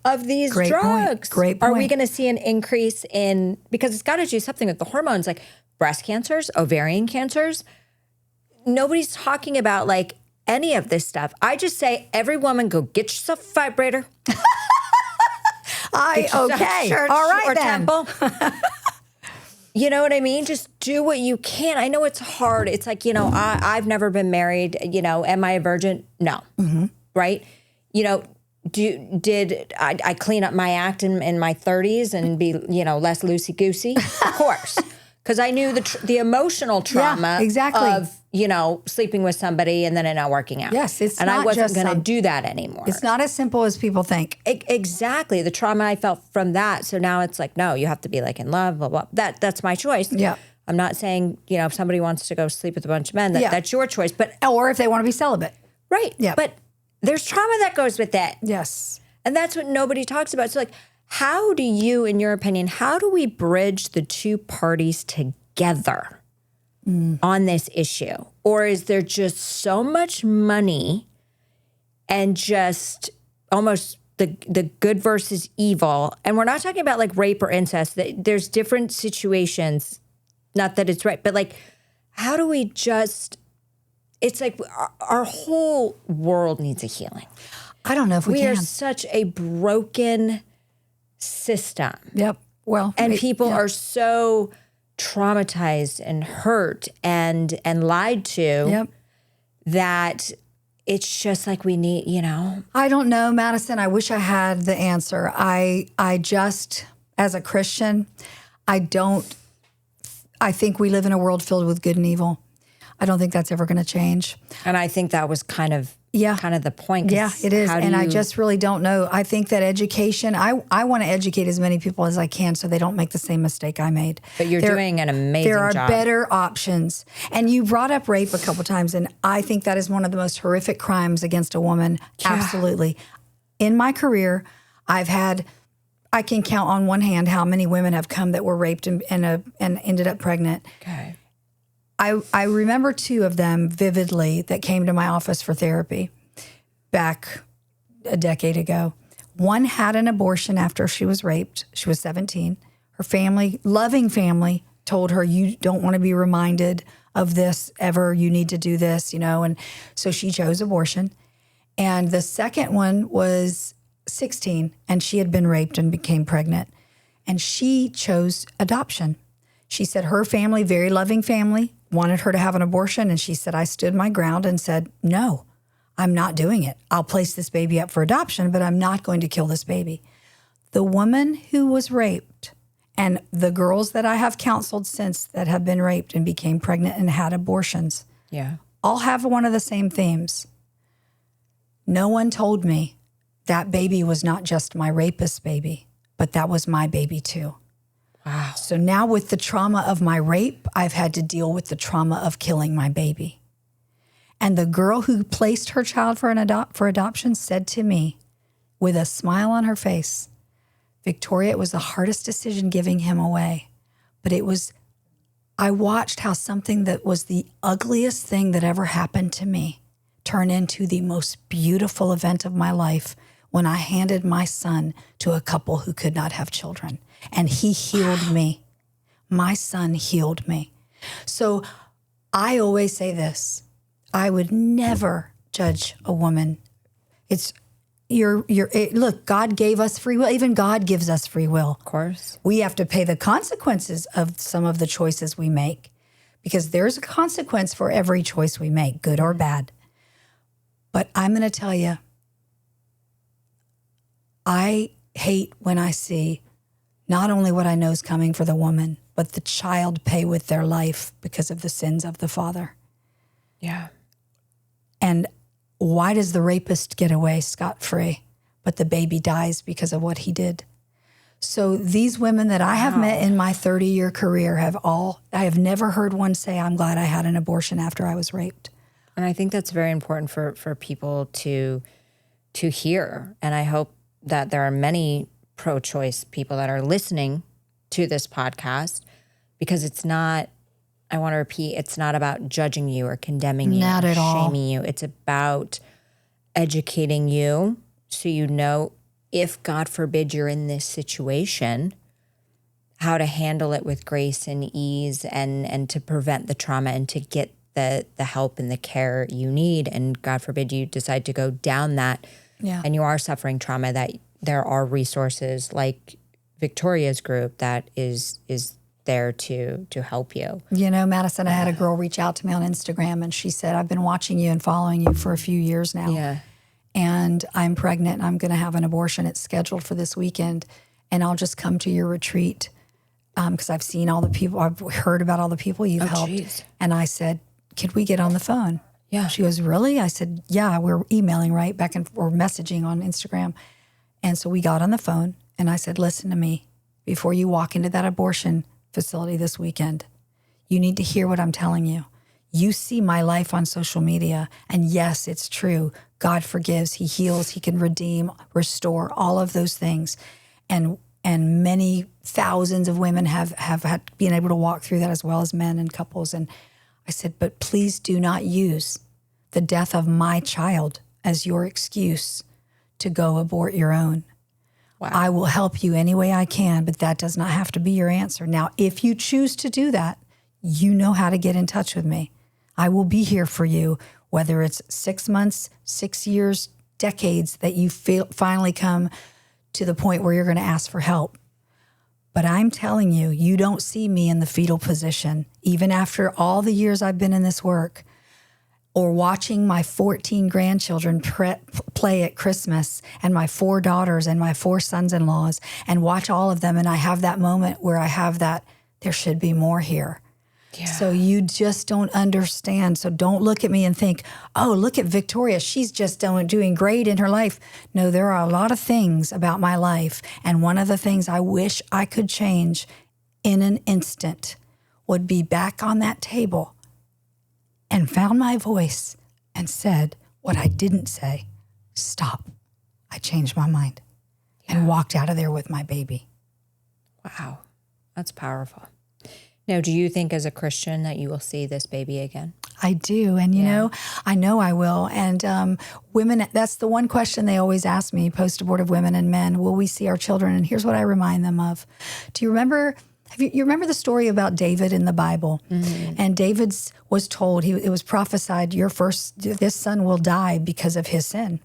of these Great drugs? Great point. Are we going to see an increase in, because it's got to do something with the hormones, like breast cancers, ovarian cancers. Nobody's talking about like any of this stuff. I just say, every woman go get yourself a vibrator. Okay. Church all right or then. temple. You know what I mean? Just do what you can. I know it's hard. It's like, I've never been married. Am I a virgin? No. Mm-hmm. Right? Did I clean up my act in my 30s and be, less loosey-goosey? Of course. Because I knew the emotional trauma of, sleeping with somebody and then it not working out. Yes, it's and not I wasn't just going to do that anymore. It's not as simple as people think. Exactly. The trauma I felt from that. So now it's like, no, you have to be like in love, blah, blah. That's my choice. Yeah. I'm not saying, if somebody wants to go sleep with a bunch of men, that's your choice. But or if they want to be celibate. Right. Yeah. But there's trauma that goes with that. Yes. And that's what nobody talks about. So like, how do you, in your opinion, how do we bridge the two parties together on this issue? Or is there just so much money and just almost the good versus evil? And we're not talking about like rape or incest. There's different situations, not that it's right, but like, how do we just, it's like our whole world needs a healing. I don't know if we can. We are such a broken system. Yep. Well, and people are so traumatized and hurt and lied to that it's just like we need, I don't know, Madison. I wish I had the answer. I just, as a Christian, I think we live in a world filled with good and evil. I don't think that's ever going to change. And I think that was kind of the point. 'Cause Yeah, it is. And I just really don't know. I think that education, I want to educate as many people as I can so they don't make the same mistake I made. But you're doing an amazing job. There are better options. And you brought up rape a couple times, and I think that is one of the most horrific crimes against a woman. Yeah. Absolutely. In my career, I can count on one hand how many women have come that were raped and ended up pregnant. Okay. I remember 2 of them vividly that came to my office for therapy back a decade ago. One had an abortion after she was raped. She was 17. Her family, loving family, told her, you don't want to be reminded of this ever. You need to do this, and so she chose abortion. And the second one was 16, and she had been raped and became pregnant. And she chose adoption. She said her family, very loving family, wanted her to have an abortion. And she said, I stood my ground and said, no, I'm not doing it. I'll place this baby up for adoption, but I'm not going to kill this baby. The woman who was raped and the girls that I have counseled since that have been raped and became pregnant and had abortions, all have one of the same themes. No one told me that baby was not just my rapist's baby, but that was my baby too. Wow. So now with the trauma of my rape, I've had to deal with the trauma of killing my baby. And the girl who placed her child for adoption said to me with a smile on her face, Victoria, it was the hardest decision giving him away. But I watched how something that was the ugliest thing that ever happened to me turn into the most beautiful event of my life when I handed my son to a couple who could not have children. And he healed me. My son healed me. So I always say this. I would never judge a woman. Look, God gave us free will. Even God gives us free will. Of course. We have to pay the consequences of some of the choices we make because there's a consequence for every choice we make, good or bad. But I'm going to tell you, I hate when I see not only what I know is coming for the woman, but the child pay with their life because of the sins of the father. Yeah. And why does the rapist get away scot-free, but the baby dies because of what he did? So these women that I have met in my 30-year career I have never heard one say, I'm glad I had an abortion after I was raped. And I think that's very important for people to hear. And I hope that there are many pro-choice people that are listening to this podcast because it's not, I want to repeat, it's not about judging you or condemning you not or at all. shaming you. It's about educating you so you know if, God forbid, you're in this situation, how to handle it with grace and ease and to prevent the trauma and to get the help and the care you need. And God forbid you decide to go down that and you are suffering trauma, that there are resources like Victoria's group that is there to help you. Madison, I had a girl reach out to me on Instagram and she said, I've been watching you and following you for a few years now. Yeah. And I'm pregnant and I'm going to have an abortion. It's scheduled for this weekend. And I'll just come to your retreat because I've seen all the people, I've heard about all the people you've helped. Geez. And I said, could we get on the phone? Yeah. She goes, really? I said, yeah, we're emailing right back or messaging on Instagram. And so we got on the phone and I said, listen to me. Before you walk into that abortion facility this weekend, you need to hear what I'm telling you. You see my life on social media. And yes, it's true. God forgives, he heals, he can redeem, restore, all of those things. And many thousands of women have had been able to walk through that as well as men and couples. And I said, but please do not use the death of my child as your excuse to go abort your own. Wow. I will help you any way I can, but that does not have to be your answer. Now, if you choose to do that, you know how to get in touch with me. I will be here for you, whether it's 6 months, 6 years, decades, that you finally come to the point where you're going to ask for help. But I'm telling you, you don't see me in the fetal position. Even after all the years I've been in this work, or watching my 14 grandchildren play at Christmas and my 4 daughters and my 4 sons-in-laws and watch all of them. And I have that moment where I have that, there should be more here. Yeah. So you just don't understand. So don't look at me and think, oh, look at Victoria. She's just doing great in her life. No, there are a lot of things about my life. And one of the things I wish I could change in an instant would be back on that table and found my voice and said what I didn't say. Stop. I changed my mind and walked out of there with my baby. Wow. That's powerful. Now, do you think as a Christian that you will see this baby again? I do. And, you know I will. And women, that's the one question they always ask me, post-abortive women and men, will we see our children? And here's what I remind them of. Do you remember... You remember the story about David in the Bible? Mm-hmm. And David was told, it was prophesied, this son will die because of his sin.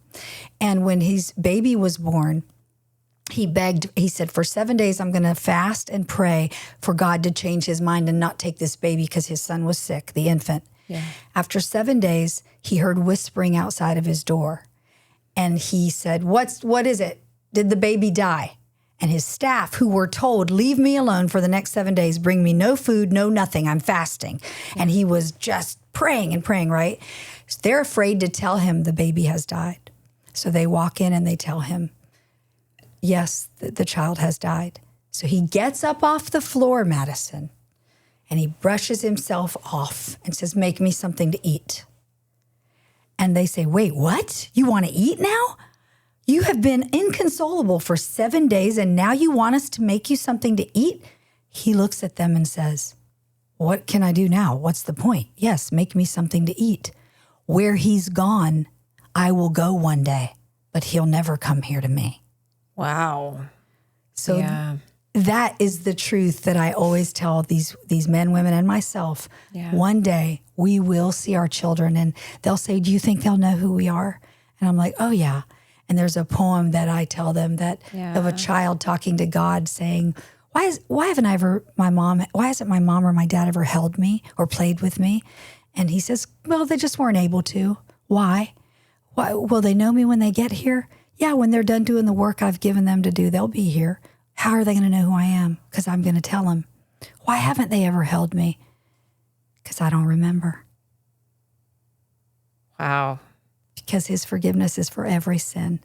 And when his baby was born, he said, for 7 days, I'm going to fast and pray for God to change his mind and not take this baby because his son was sick, the infant. Yeah. After 7 days, he heard whispering outside of his door. And he said, what is it? Did the baby die? And his staff, who were told, leave me alone for the next 7 days, bring me no food, no nothing, I'm fasting. Yeah. And he was just praying and praying, right? So they're afraid to tell him the baby has died. So they walk in and they tell him, yes, the child has died. So he gets up off the floor, Madison, and he brushes himself off and says, make me something to eat. And they say, wait, what? You want to eat now? You have been inconsolable for 7 days, and now you want us to make you something to eat? He looks at them and says, what can I do now? What's the point? Yes, make me something to eat. Where he's gone, I will go one day, but he'll never come here to me. Wow. So that is the truth that I always tell these men, women, and myself. Yeah. One day we will see our children, and they'll say, do you think they'll know who we are? And I'm like, oh, yeah. And there's a poem that I tell them of a child talking to God saying, why hasn't my mom or my dad ever held me or played with me? And he says, well, they just weren't able to. Why? Will they know me when they get here? Yeah, when they're done doing the work I've given them to do, they'll be here. How are they going to know who I am? Because I'm going to tell them. Why haven't they ever held me? Because I don't remember. Wow. Because his forgiveness is for every sin.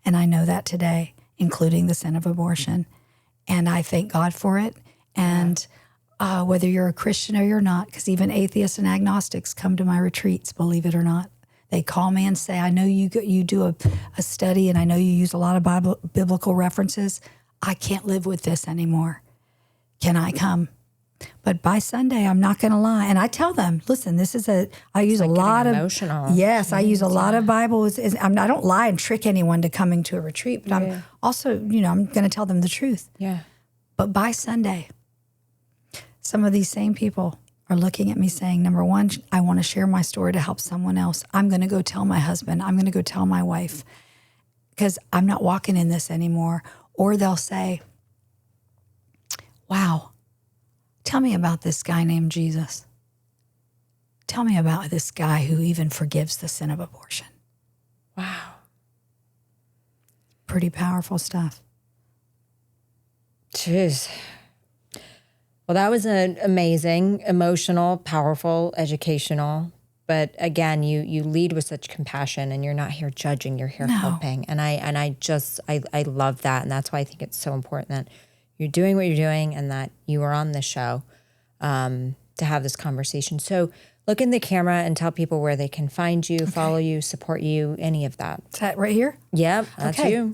And I know that today, including the sin of abortion. And I thank God for it. And whether you're a Christian or you're not, because even atheists and agnostics come to my retreats, believe it or not. They call me and say, I know you do a study, and I know you use a lot of biblical references. I can't live with this anymore. Can I come? But by Sunday, I'm not going to lie. And I tell them, listen, I use a lot of emotional. Yes, I use a lot of Bible. I don't lie and trick anyone to coming to a retreat, but I'm also, I'm going to tell them the truth. Yeah. But by Sunday, some of these same people are looking at me saying, number one, I want to share my story to help someone else. I'm going to go tell my husband. I'm going to go tell my wife because I'm not walking in this anymore. Or they'll say, wow, tell me about this guy named Jesus. Tell me about this guy who even forgives the sin of abortion. Wow. Pretty powerful stuff. Jeez. Well, that was an amazing, emotional, powerful, educational. But again, you lead with such compassion, and you're not here judging, you're here helping. And I love that. And that's why I think it's so important that you're doing what you're doing and that you are on this show to have this conversation. So look in the camera and tell people where they can find you, follow you, support you, any of that. Is that right here? Yep, that's you.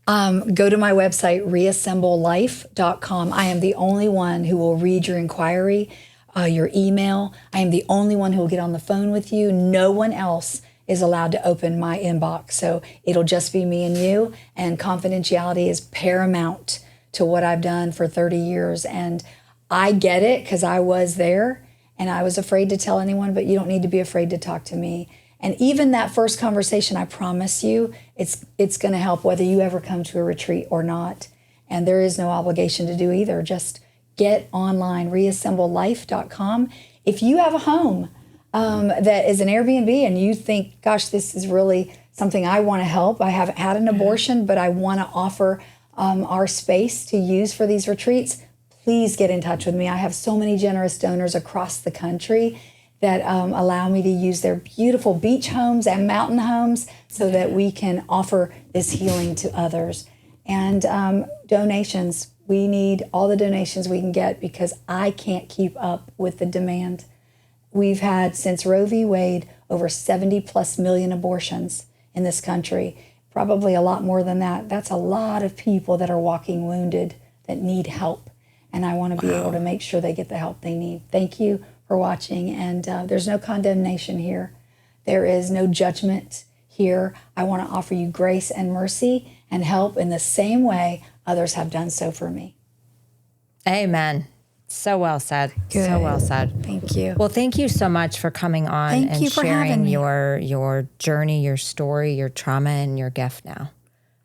Go to my website, reassemblelife.com. I am the only one who will read your inquiry, your email. I am the only one who will get on the phone with you. No one else is allowed to open my inbox. So it'll just be me and you. And confidentiality is paramount to what I've done for 30 years. And I get it because I was there and I was afraid to tell anyone, but you don't need to be afraid to talk to me. And even that first conversation, I promise you, it's going to help whether you ever come to a retreat or not. And there is no obligation to do either. Just get online, reassemblelife.com. If you have a home, that is an Airbnb and you think, gosh, this is really something I want to help. I haven't had an abortion, but I want to offer our space to use for these retreats, please get in touch with me. I have so many generous donors across the country that allow me to use their beautiful beach homes and mountain homes so that we can offer this healing to others. And donations, we need all the donations we can get because I can't keep up with the demand. We've had, since Roe v. Wade, over 70 plus million abortions in this country, probably a lot more than that. That's a lot of people that are walking wounded that need help. And I want to be able to make sure they get the help they need. Thank you for watching. And there's no condemnation here. There is no judgment here. I want to offer you grace and mercy and help in the same way others have done so for me. Amen. So well said. Good. So well said. Thank you. Well, thank you so much for coming on Thank and you for having sharing me. your journey, your story, your trauma, and your gift now.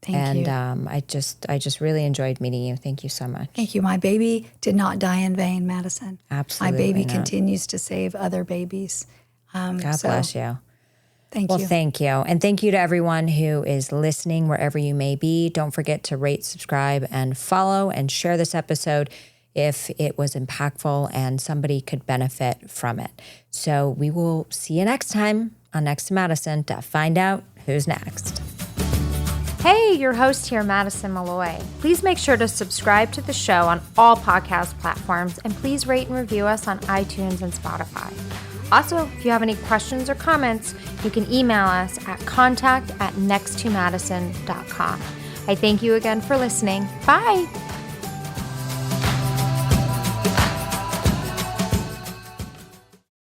Thank you. And I just really enjoyed meeting you. Thank you so much. Thank you. My baby did not die in vain, Madison. Absolutely My baby not. continues to save other babies. God bless you. Thank Well, you. thank you. And thank you to everyone who is listening wherever you may be. Don't forget to rate, subscribe, and follow and share this episode if it was impactful and somebody could benefit from it. So we will see you next time on Next to Madison to find out who's next. Hey, your host here, Madison Malloy. Please make sure to subscribe to the show on all podcast platforms and please rate and review us on iTunes and Spotify. Also, if you have any questions or comments, you can email us at contact@nexttomadison.com. I thank you again for listening. Bye.